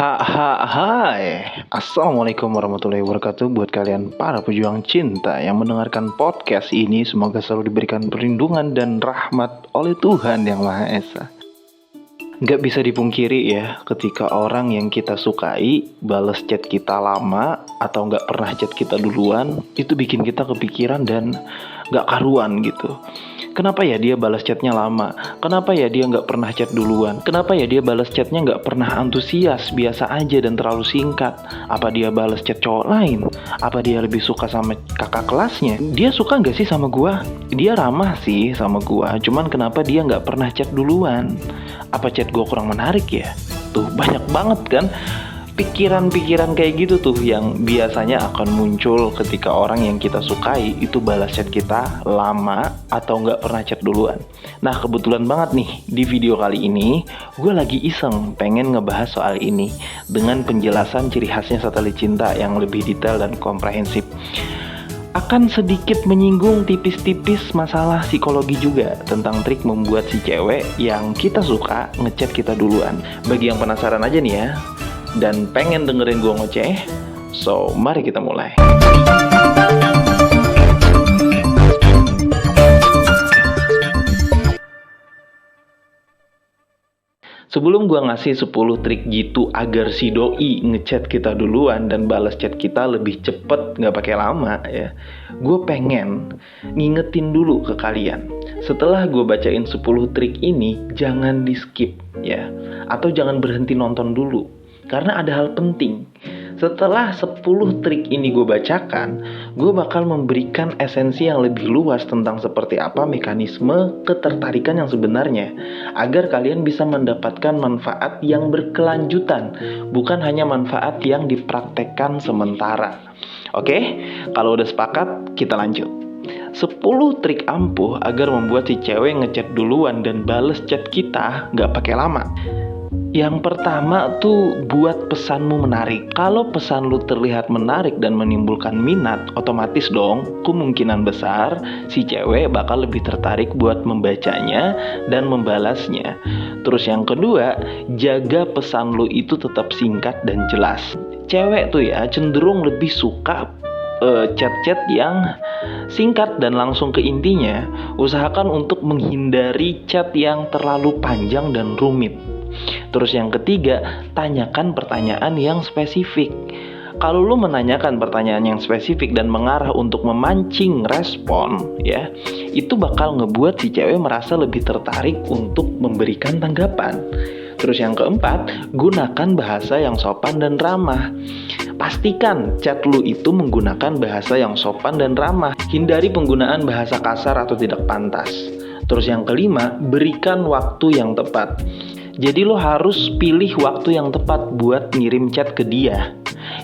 Hai, Assalamualaikum warahmatullahi wabarakatuh. Buat kalian para pejuang cinta yang mendengarkan podcast ini, semoga selalu diberikan perlindungan dan rahmat oleh Tuhan Yang Maha Esa. Gak bisa dipungkiri ya, ketika orang yang kita sukai bales chat kita lama atau gak pernah chat kita duluan, itu bikin kita kepikiran dan gak karuan gitu. Kenapa ya dia balas chatnya lama? Kenapa ya dia gak pernah chat duluan? Kenapa ya dia balas chatnya gak pernah antusias, biasa aja dan terlalu singkat? Apa dia balas chat cowok lain? Apa dia lebih suka sama kakak kelasnya? Dia suka gak sih sama gua? Dia ramah sih sama gua, cuman kenapa dia gak pernah chat duluan? Apa chat gua kurang menarik ya? Tuh banyak banget kan pikiran-pikiran kayak gitu tuh yang biasanya akan muncul ketika orang yang kita sukai itu balas chat kita lama atau nggak pernah chat duluan. Nah kebetulan banget nih di video kali ini gue lagi iseng pengen ngebahas soal ini dengan penjelasan ciri khasnya satelit cinta yang lebih detail dan komprehensif. Akan sedikit menyinggung tipis-tipis masalah psikologi juga tentang trik membuat si cewek yang kita suka ngechat kita duluan. Bagi yang penasaran aja nih ya dan pengen dengerin gue ngoceh, so mari kita mulai. Sebelum gue ngasih 10 trik gitu agar si doi ngechat kita duluan dan balas chat kita lebih cepet gak pakai lama ya, gue pengen ngingetin dulu ke kalian. Setelah gue bacain 10 trik ini, jangan di skip ya, atau jangan berhenti nonton dulu. Karena ada hal penting. Setelah 10 trik ini gue bacakan, gue bakal memberikan esensi yang lebih luas tentang seperti apa mekanisme ketertarikan yang sebenarnya, agar kalian bisa mendapatkan manfaat yang berkelanjutan, bukan hanya manfaat yang dipraktekkan sementara. Oke? Kalau udah sepakat, kita lanjut. 10 trik ampuh agar membuat si cewek ngechat duluan dan bales chat kita gak pakai lama. Yang pertama tuh buat pesanmu menarik. Kalau pesan lu terlihat menarik dan menimbulkan minat, otomatis dong kemungkinan besar si cewek bakal lebih tertarik buat membacanya dan membalasnya. Terus yang kedua, jaga pesan lu itu tetap singkat dan jelas. Cewek tuh ya cenderung lebih suka chat-chat yang singkat dan langsung ke intinya. Usahakan untuk menghindari chat yang terlalu panjang dan rumit. Terus yang ketiga, tanyakan pertanyaan yang spesifik. Kalau lu menanyakan pertanyaan yang spesifik dan mengarah untuk memancing respon ya, itu bakal ngebuat si cewek merasa lebih tertarik untuk memberikan tanggapan. Terus yang keempat, gunakan bahasa yang sopan dan ramah. Pastikan chat lu itu menggunakan bahasa yang sopan dan ramah. Hindari penggunaan bahasa kasar atau tidak pantas. Terus yang kelima, berikan waktu yang tepat. Jadi lo harus pilih waktu yang tepat buat ngirim chat ke dia.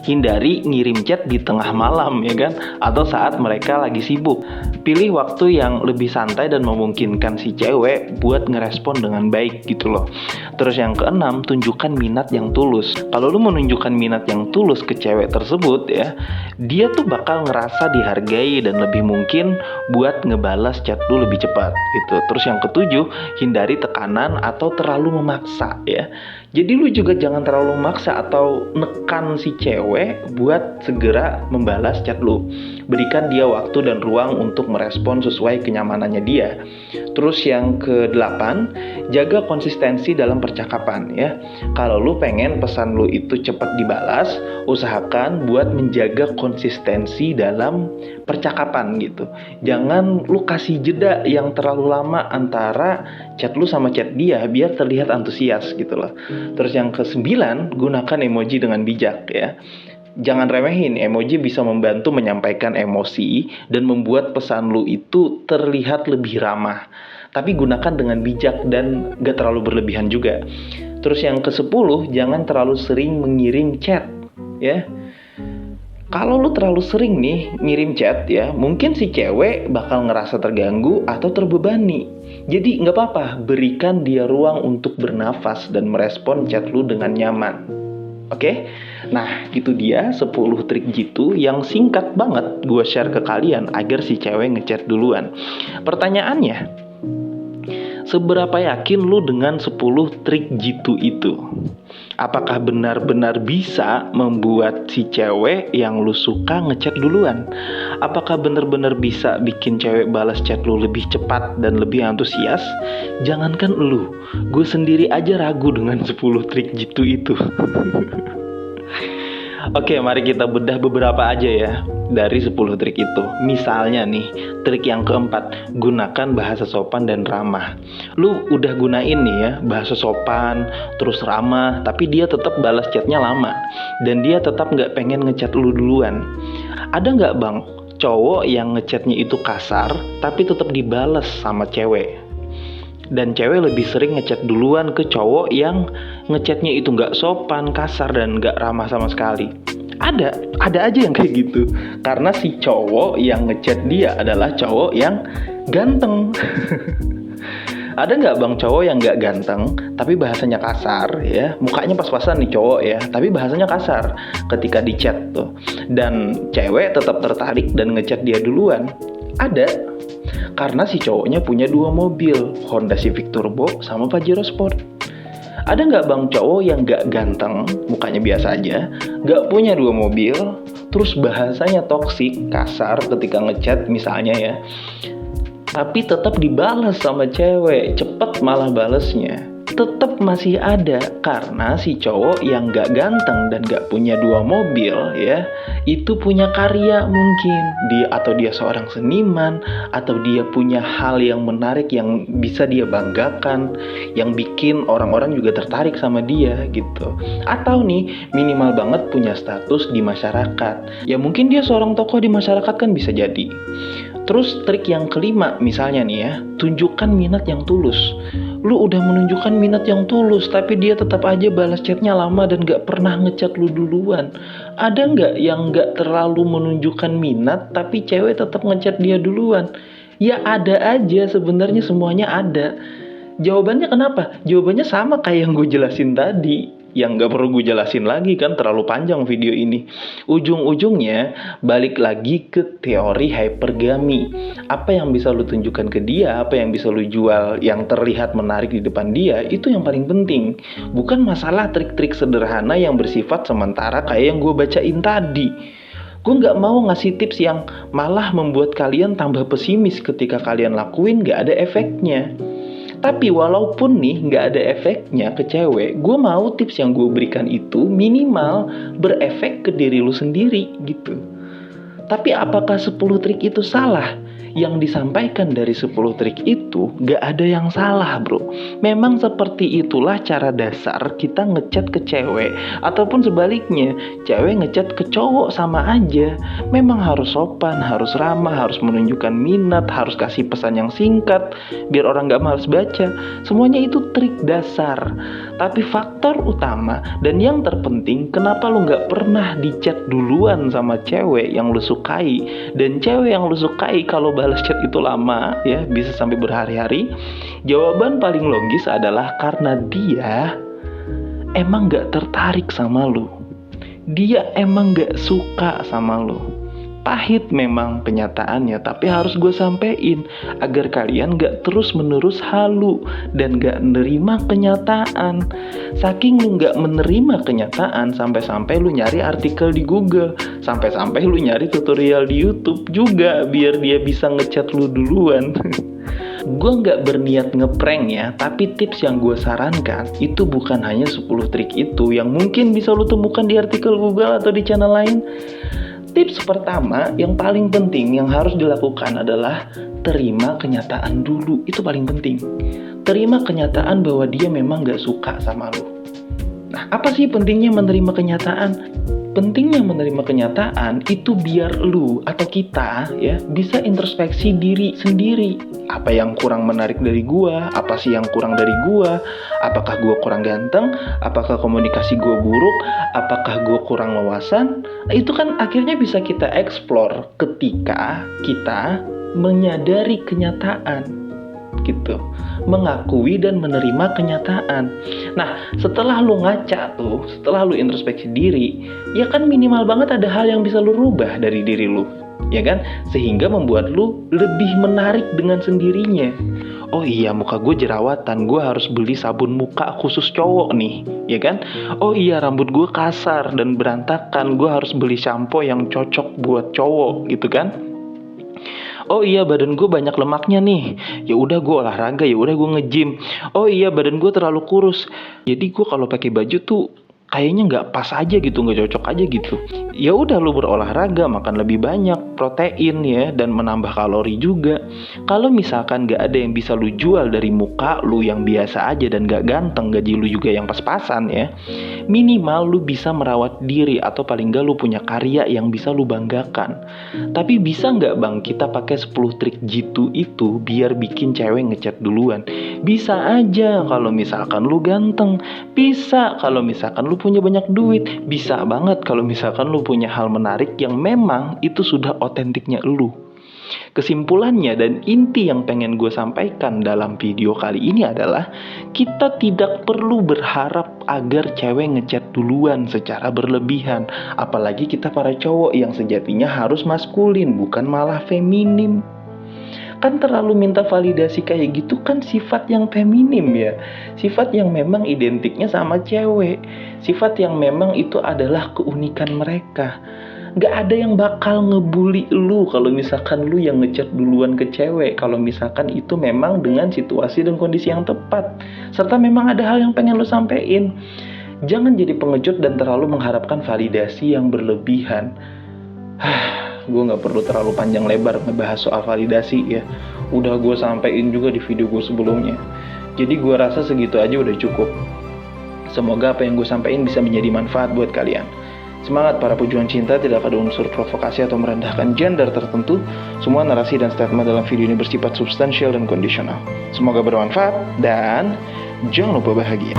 Hindari ngirim chat di tengah malam ya kan, atau saat mereka lagi sibuk. Pilih waktu yang lebih santai dan memungkinkan si cewek buat ngerespon dengan baik gitu loh. Terus yang keenam, tunjukkan minat yang tulus. Kalau lu menunjukkan minat yang tulus ke cewek tersebut ya, dia tuh bakal ngerasa dihargai dan lebih mungkin buat ngebalas chat lu lebih cepat gitu. Terus yang ketujuh, hindari tekanan atau terlalu memaksa ya. Jadi lu juga jangan terlalu memaksa atau nekan si cewek buat segera membalas chat lu. Berikan dia waktu dan ruang untuk merespon sesuai kenyamanannya dia. Terus yang ke-8, jaga konsistensi dalam percakapan ya. Kalau lu pengen pesan lu itu cepat dibalas, usahakan buat menjaga konsistensi dalam percakapan gitu. Jangan lu kasih jeda yang terlalu lama antara chat lu sama chat dia biar terlihat antusias gitu loh. Terus yang ke-9, gunakan emoji dengan bijak ya. Jangan remehin, emoji bisa membantu menyampaikan emosi dan membuat pesan lu itu terlihat lebih ramah. Tapi gunakan dengan bijak dan gak terlalu berlebihan juga. Terus yang ke-10, jangan terlalu sering mengirim chat ya. Kalau lu terlalu sering nih ngirim chat ya, mungkin si cewek bakal ngerasa terganggu atau terbebani. Jadi nggak apa-apa, berikan dia ruang untuk bernafas dan merespon chat lu dengan nyaman. Oke? Nah, itu dia 10 trik gitu yang singkat banget gue share ke kalian agar si cewek ngechat duluan. Pertanyaannya, Seberapa yakin lu dengan 10 trik jitu itu? Apakah benar-benar bisa membuat si cewek yang lu suka ngechat duluan? Apakah benar-benar bisa bikin cewek balas chat lu lebih cepat dan lebih antusias? Jangankan lu, gue sendiri aja ragu dengan 10 trik jitu itu. Oke, mari kita bedah beberapa aja ya dari 10 trik itu. Misalnya nih, trik yang keempat, gunakan bahasa sopan dan ramah. Lu udah gunain nih ya, bahasa sopan, terus ramah, tapi dia tetap balas chatnya lama. Dan dia tetap gak pengen ngechat lu duluan. Ada gak bang, cowok yang ngechatnya itu kasar, tapi tetap dibales sama cewek? Dan cewek lebih sering ngechat duluan ke cowok yang ngechatnya itu gak sopan, kasar, dan gak ramah sama sekali. Ada aja yang kayak gitu. Karena si cowok yang ngechat dia adalah cowok yang ganteng. Ada nggak bang cowok yang nggak ganteng tapi bahasanya kasar ya, mukanya pas-pasan nih cowok ya, tapi bahasanya kasar ketika di chat tuh, dan cewek tetap tertarik dan ngechat dia duluan? Ada. Karena si cowoknya punya 2 mobil, Honda Civic Turbo sama Pajero Sport. Ada nggak bang cowok yang nggak ganteng, mukanya biasa aja, nggak punya 2 mobil, terus bahasanya toksik, kasar ketika ngechat misalnya ya, tapi tetap dibalas sama cewek, cepet malah balesnya? Tetap masih ada, karena si cowok yang gak ganteng dan gak punya 2 mobil ya, itu punya karya mungkin atau dia seorang seniman, atau dia punya hal yang menarik yang bisa dia banggakan, yang bikin orang-orang juga tertarik sama dia gitu. Atau nih minimal banget punya status di masyarakat ya, mungkin dia seorang tokoh di masyarakat kan bisa jadi. Terus trik yang kelima misalnya nih ya, tunjukkan minat yang tulus. Lu udah menunjukkan minat yang tulus, tapi dia tetap aja balas chatnya lama dan gak pernah ngechat lu duluan. Ada nggak yang gak terlalu menunjukkan minat, tapi cewek tetap ngechat dia duluan? Ya ada aja, sebenarnya semuanya ada. Jawabannya kenapa? Jawabannya sama kayak yang gue jelasin tadi. Yang gak perlu gue jelasin lagi kan, terlalu panjang video ini. Ujung-ujungnya balik lagi ke teori hypergamy. Apa yang bisa lu tunjukkan ke dia, apa yang bisa lu jual yang terlihat menarik di depan dia, itu yang paling penting. Bukan masalah trik-trik sederhana yang bersifat sementara kayak yang gue bacain tadi. Gue gak mau ngasih tips yang malah membuat kalian tambah pesimis ketika kalian lakuin gak ada efeknya. Tapi walaupun nih gak ada efeknya ke cewek, gue mau tips yang gue berikan itu minimal berefek ke diri lu sendiri gitu. Tapi apakah 10 trik itu salah? Yang disampaikan dari 10 trik itu gak ada yang salah bro. Memang seperti itulah cara dasar kita ngechat ke cewek. Ataupun sebaliknya, cewek ngechat ke cowok sama aja. Memang harus sopan, harus ramah, harus menunjukkan minat, harus kasih pesan yang singkat biar orang gak malas baca. Semuanya itu trik dasar. Tapi faktor utama dan yang terpenting, kenapa lu gak pernah di-chat duluan sama cewek yang lu sukai? Dan cewek yang lu sukai kalau balas chat itu lama ya, bisa sampai berhari-hari. Jawaban paling logis adalah karena dia emang gak tertarik sama lu. Dia emang gak suka sama lu. Pahit memang kenyataannya, tapi harus gue sampein agar kalian gak terus-menerus halu dan gak nerima kenyataan. Saking lu gak menerima kenyataan, sampai-sampai lu nyari artikel di Google, sampai-sampai lu nyari tutorial di YouTube juga biar dia bisa ngechat lu duluan. Gue gak berniat ngeprank ya, tapi tips yang gue sarankan itu bukan hanya 10 trik itu yang mungkin bisa lu temukan di artikel Google atau di channel lain. Tips pertama yang paling penting yang harus dilakukan adalah terima kenyataan dulu. Itu paling penting. Terima kenyataan bahwa dia memang gak suka sama lu. Nah, apa sih pentingnya menerima kenyataan? Pentingnya menerima kenyataan itu biar lu atau kita ya bisa introspeksi diri sendiri. Apa yang kurang menarik dari gua? Apa sih yang kurang dari gua? Apakah gua kurang ganteng? Apakah komunikasi gua buruk? Apakah gua kurang wawasan? Nah, itu kan akhirnya bisa kita explore ketika kita menyadari kenyataan gitu, mengakui dan menerima kenyataan. Nah, setelah lu ngaca tuh, setelah lu introspeksi diri, ya kan minimal banget ada hal yang bisa lu rubah dari diri lu, ya kan? Sehingga membuat lu lebih menarik dengan sendirinya. Oh iya, muka gue jerawatan, gue harus beli sabun muka khusus cowok nih, ya kan? Oh iya, rambut gue kasar dan berantakan, gue harus beli shampoo yang cocok buat cowok, gitu kan? Oh iya, badan gue banyak lemaknya nih. Ya udah gue olahraga, ya udah gue nge-gym. Oh iya, badan gue terlalu kurus. Jadi gue kalau pakai baju tuh kayaknya nggak pas aja gitu, nggak cocok aja gitu. Ya udah, lu berolahraga, makan lebih banyak protein ya, dan menambah kalori juga. Kalau misalkan nggak ada yang bisa lu jual dari muka lu yang biasa aja dan nggak ganteng, gaji lu juga yang pas-pasan ya, minimal lu bisa merawat diri atau paling nggak lu punya karya yang bisa lu banggakan. Tapi bisa nggak bang kita pakai 10 trik jitu itu biar bikin cewek ngechat duluan? Bisa aja kalau misalkan lu ganteng, bisa kalau misalkan lu punya banyak duit, bisa banget kalau misalkan lu punya hal menarik yang memang itu sudah otentiknya lu. Kesimpulannya dan inti yang pengen gue sampaikan dalam video kali ini adalah kita tidak perlu berharap agar cewek ngechat duluan secara berlebihan. Apalagi kita para cowok yang sejatinya harus maskulin, bukan malah feminim. Kan terlalu minta validasi kayak gitu kan sifat yang feminim ya. Sifat yang memang identiknya sama cewek. Sifat yang memang itu adalah keunikan mereka. Gak ada yang bakal ngebully lu kalau misalkan lu yang ngechat duluan ke cewek, kalau misalkan itu memang dengan situasi dan kondisi yang tepat, serta memang ada hal yang pengen lu sampein. Jangan jadi pengecut dan terlalu mengharapkan validasi yang berlebihan. Gue gak perlu terlalu panjang lebar ngebahas soal validasi ya, udah gue sampein juga di video gue sebelumnya. Jadi gue rasa segitu aja udah cukup. Semoga apa yang gue sampein bisa menjadi manfaat buat kalian. Semangat para pejuang cinta, tidak ada unsur provokasi atau merendahkan gender tertentu. Semua narasi dan statement dalam video ini bersifat substansial dan kondisional. Semoga bermanfaat dan jangan lupa bahagia.